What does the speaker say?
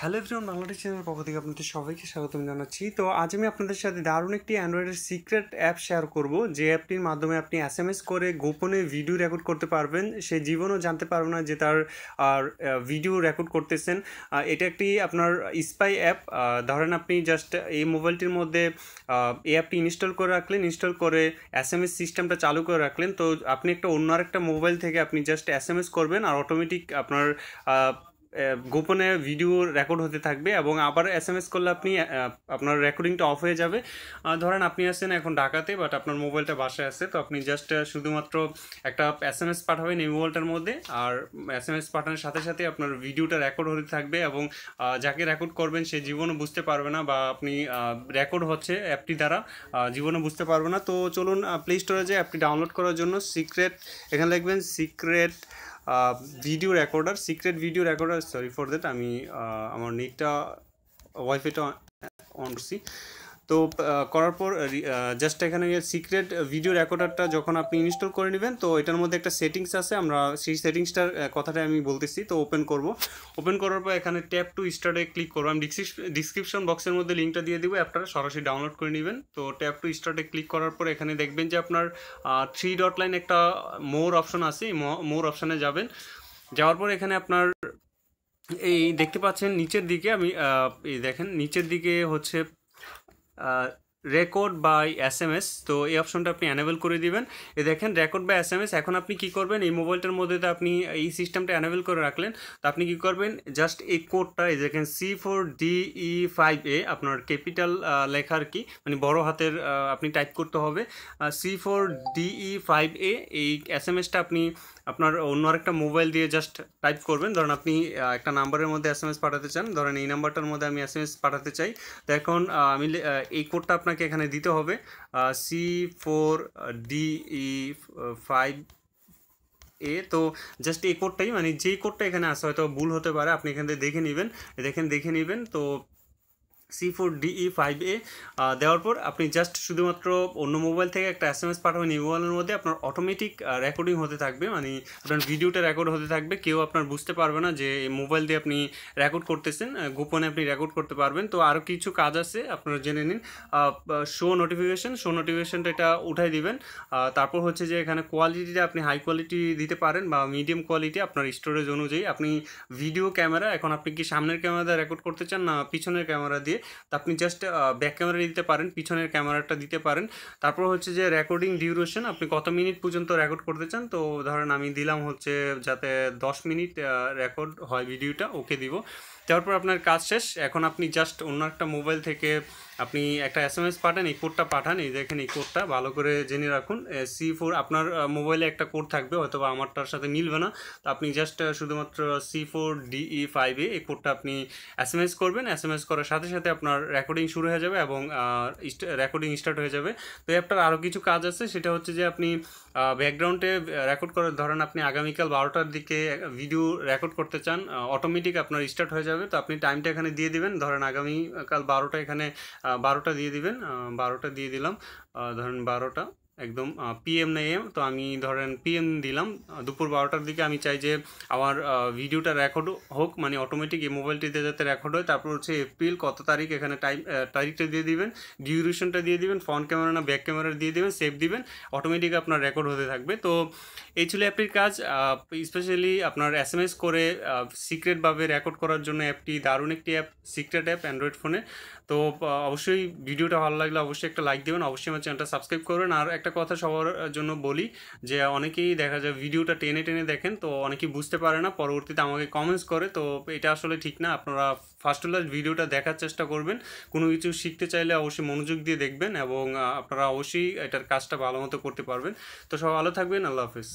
Hello everyone, Bangladesh চ্যানেলের পক্ষ থেকে আপনাদের সবাইকে স্বাগতম জানাচ্ছি। তো আজ আমি আপনাদের সাথে দারুণ একটি অ্যান্ড্রয়েডের সিক্রেট অ্যাপ শেয়ার করব, যে অ্যাপটির মাধ্যমে আপনি এসএমএস করে গোপনে ভিডিও রেকর্ড করতে পারবেন। সে জীবনও জানতে পারবে না যে তার ভিডিও রেকর্ড করতেছেন। এটা একটি আপনার স্পাই অ্যাপ। ধরেন আপনি জাস্ট এই মোবাইলটির মধ্যে এই অ্যাপটি ইনস্টল করে রাখলেন, ইনস্টল করে এসএমএস সিস্টেমটা চালু করে রাখলেন। তো আপনি অন্য আরেকটা মোবাইল থেকে আপনি জাস্ট এসএমএস করবেন আর অটোমেটিক আপনার গোপনে ভিডিও রেকর্ড হতে থাকবে এবং আবার এসএমএস করলে আপনার রেকর্ডিংটা অফ হয়ে যাবে। ধরেন আপনি আছেন এখন ঢাকাতে, বাট আপনার মোবাইলটা বাসায় আছে, তো আপনি জাস্ট শুধুমাত্র একটা এসএমএস পাঠাবেন এই মোবাইলটার মধ্যে, আর এসএমএস পাঠানোর সাথে সাথে আপনার ভিডিওটা রেকর্ড হতে থাকবে এবং যাকে রেকর্ড করবেন সে জীবনও বুঝতে পারবে না, বা আপনি রেকর্ড হচ্ছে অ্যাপটি দ্বারা জীবনও বুঝতে পারবে না। তো চলুন প্লে স্টোরে যে অ্যাপটি ডাউনলোড করার জন্য এখানে লিখবেন secret video recorder. Sorry for that, আমি আমার নেটটা ওয়াইফাইটা অন করছি। তো করার পর জাস্ট এখানে সিক্রেট ভিডিও রেকর্ডারটা যখন আপনি ইনস্টল করে নেবেন, তো এটার মধ্যে একটা সেটিংস আছে, আমরা সেই সেটিংসটার কথাটা আমি বলতেছি। তো ওপেন করার পর এখানে ট্যাপ টু স্টার্টে ক্লিক করবো। আমি ডিসক্রিপশন বক্সের মধ্যে লিঙ্কটা দিয়ে দিব, অ্যাপটা সরাসরি ডাউনলোড করে নেবেন। তো ট্যাপ টু স্টার্টে ক্লিক করার পর এখানে দেখবেন যে আপনার 3 ডট লাইন একটা মোর অপশন আছে, মোর অপশানে যাবেন। যাওয়ার পর এখানে আপনার এই দেখতে পাচ্ছেন নিচের দিকে, এই দেখেন নিচের দিকে হচ্ছে রেকর্ড বাই এসএমএস। তো এই অপশনটা আপনি অ্যানেবল করে দিবেন। এই দেখেন রেকর্ড বাই এসএমএস। এখন আপনি কি করবেন, এই মোবাইলটার মধ্যে তো আপনি এই সিস্টেমটা অ্যানেবল করে রাখলেন। তো আপনি কি করবেন, জাস্ট এই কোডটা এই দেখেন C4DE5A, আপনার ক্যাপিটাল লেখার কি মানে বড় হাতের আপনি টাইপ করতে হবে C4DE5A। এই এসএমএসটা আপনি আপনার অন্য আরেকটা মোবাইল দিয়ে জাস্ট টাইপ করবেন। ধরেন আপনি একটা নাম্বারের মধ্যে এসএমএস পাঠাতে চান, ধরেন এই নাম্বারটার মধ্যে আমি এসএমএস পাঠাতে চাই। তো এখন আমি এই কোডটা আপনাকে এখানে দিতে হবে C4DE5A। তো জাস্ট এই কোডটাই, মানে যেই কোডটা এখানে আসে হয়তো ভুল হতে পারে, আপনি এখান থেকে দেখে নেবেন। তো C4DE5A দেওয়ার পর আপনি জাস্ট শুধুমাত্র অন্য মোবাইল থেকে একটা এসএমএস পাঠাবেন। এই মোবাইলের মধ্যে আপনার অটোমেটিক রেকর্ডিং হতে থাকবে, মানে আপনার ভিডিওটা রেকর্ড হতে থাকবে, কেউ আপনার বুঝতে পারবে না যে এই মোবাইল দিয়ে আপনি রেকর্ড করতেছেন, গোপনে আপনি রেকর্ড করতে পারবেন। তো আরও কিছু কাজ আছে, আপনারা জেনে নিন। শো নোটিফিকেশনটা এটা উঠাই দিবেন। তারপর হচ্ছে যে এখানে কোয়ালিটিটা আপনি হাই কোয়ালিটি দিতে পারেন বা মিডিয়াম কোয়ালিটি, আপনার স্টোরেজ অনুযায়ী। আপনি ভিডিও ক্যামেরা, এখন আপনি কি সামনের ক্যামেরা দিয়ে রেকর্ড করতে চান না পিছনের ক্যামেরা দিয়ে, তো আপনি জাস্ট ব্যাক ক্যামেরা দিতে পারেন, পিছনের ক্যামেরাটা দিতে পারেন। তারপর হচ্ছে যে রেকর্ডিং ডিউরেশন, আপনি কত মিনিট পর্যন্ত রেকর্ড করতে চান। তো ধরেন আমি দিলাম হচ্ছে যাতে 10 মিনিট রেকর্ড হয় ভিডিওটা, ওকে দিব। তারপর আপনার কাজ শেষ। এখন আপনি জাস্ট অন্য একটা মোবাইল থেকে আপনি একটা এসএমএস পাঠান, এই কোডটা পাঠান। এই দেখেন এই কোডটা ভালো করে জেনে রাখুন। C4, আপনার মোবাইলে একটা কোড থাকবে, হয়তো বা আমারটার সাথে মিলবে না। তো আপনি জাস্ট শুধুমাত্র C4DE5A এই কোডটা আপনি এসএমএস করবেন। এসএমএস করার সাথে সাথে আপনার রেকর্ডিং শুরু হয়ে যাবে এবং রেকর্ডিং স্টার্ট হয়ে যাবে। তো অ্যাপটার আরও কিছু কাজ আছে, সেটা হচ্ছে যে আপনি ব্যাকগ্রাউন্ডে রেকর্ড করে, ধরেন আপনি আগামীকাল 12টার দিকে ভিডিও রেকর্ড করতে চান, অটোমেটিক আপনার স্টার্ট হয়ে যাবে। তো আপনি টাইমটা এখানে দিয়ে দিবেন, ধরেন আগামীকাল 12টা, এখানে 12টা দিয়ে দিবেন। 12টা দিয়ে দিলাম, ধরেন 12টা একদম PM না AM। তো আমি ধরেন PM দিলাম। দুপুর 12টার দিকে আমি চাই যে আমার ভিডিওটা রেকর্ড হোক, মানে অটোমেটিক এই মোবাইলটিতে যাতে রেকর্ড হয়। তারপর হচ্ছে এপ্রিল কত তারিখ, এখানে তারিখটা দিয়ে দিবেন, ডিউরেশনটা দিয়ে দিবেন, ফ্রন্ট ক্যামেরা না ব্যাক ক্যামেরা দিয়ে দিবেন, সেভ দিবেন, অটোমেটিক আপনার রেকর্ড হতে থাকবে। তো এই ছিল অ্যাপটির কাজ। স্পেশালি আপনার এসএমএস করে সিক্রেটভাবে রেকর্ড করার জন্য অ্যাপটি দারুণ একটি অ্যাপ, সিক্রেট অ্যাপ অ্যান্ড্রয়েড ফোনে। তো অবশ্যই ভিডিওটা ভালো লাগলে অবশ্যই একটা লাইক দেবেন, অবশ্যই আমার চ্যানেলটা সাবস্ক্রাইব করবেন। আর একটা কথা সবার জন্য বলি, যে অনেকেই দেখা যায় ভিডিওটা টেনে টেনে দেখেন, তো অনেকেই বুঝতে পারে না, পরবর্তীতে আমাকে কমেন্টস করে। তো এটা আসলে ঠিক না, আপনারা ফার্স্ট টু লাস্ট ভিডিওটা দেখার চেষ্টা করবেন। কোনো কিছু শিখতে চাইলে অবশ্যই মনোযোগ দিয়ে দেখবেন এবং আপনারা অবশ্যই এটার কাজটা ভালো মতো করতে পারবেন। তো সব ভালো থাকবেন, আল্লাহ হাফেজ।